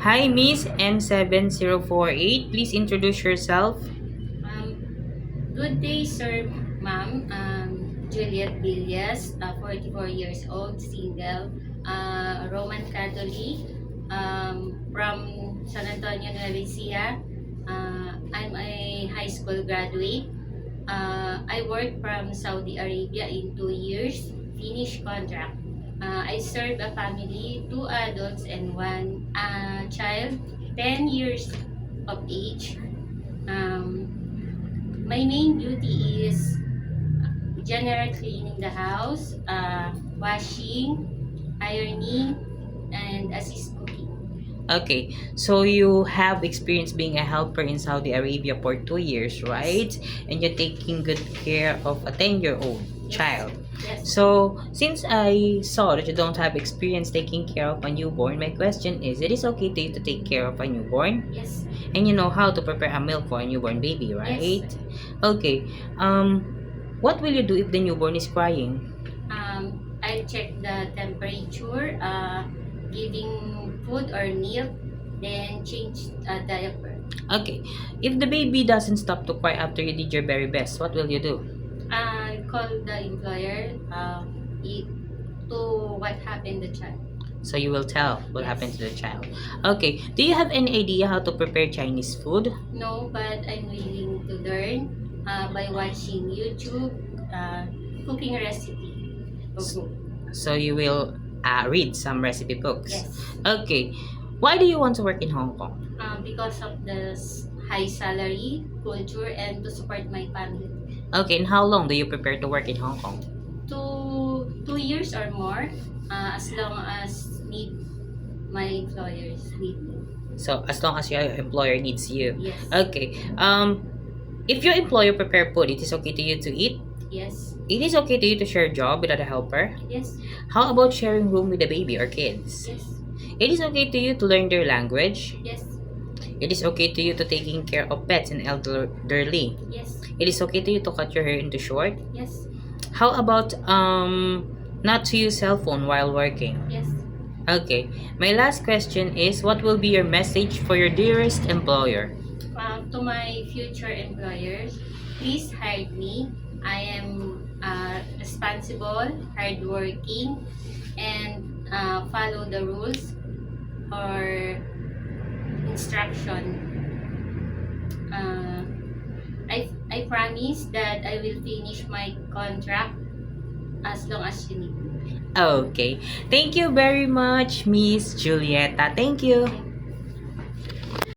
Hi, Miss M7048. Please introduce yourself. Good day, sir, ma'am. Juliet Villas, 44 years old, single, Roman Catholic, from San Antonio, Nueva Ecija. I'm a high school graduate. I worked from Saudi Arabia in 2 years, finished contract. I serve a family, two adults and one child, 10 years of age. Um, my main duty is general cleaning the house, washing, ironing, and assist cooking. Okay, so you have experience being a helper in Saudi Arabia for 2 years, Yes. right? And you're taking good care of a 10-year-old Yes. child. Yes. So, since I saw that you don't have experience taking care of a newborn, my question is, it is okay to you to take care of a newborn? Yes. And you know how to prepare a milk for a newborn baby, right? Yes. Okay. What will you do if the newborn is crying? I check the temperature, giving food or milk, then change diaper. Okay. If the baby doesn't stop to cry after you did your very best, what will you do? I call the employer i- to what happened the child. So you will tell what Yes. happened to the child. Okay. Do you have any idea how to prepare Chinese food? No, but I'm willing to learn by watching YouTube cooking recipe. S- Of So you will read some recipe books. Yes, Okay. Why do you want to work in Hong Kong? because of the high salary, culture, and to support my family. Okay. And how long do you prepare to work in Hong Kong? 2 years or more, as long as my employers need me. So as long as your employer needs you. Yes. Okay. If your employer prepare food, it is okay to you to eat. Yes. It is okay to you to share a job without a helper. Yes. How about sharing room with a baby or kids? Yes. It is okay to you to learn their language. Yes. It is okay to you to taking care of pets and elderly. Yes. It is okay to you to cut your hair into short. Yes. How about not to use cell phone while working? Yes. Okay. My last question is, what will be your message for your dearest employer? To my future employers, please hire me. I am responsible, hardworking, and follow the rules or instruction. I promise that I will finish my contract as long as you need me. Okay. Thank you very much, Miss Julieta. Thank you.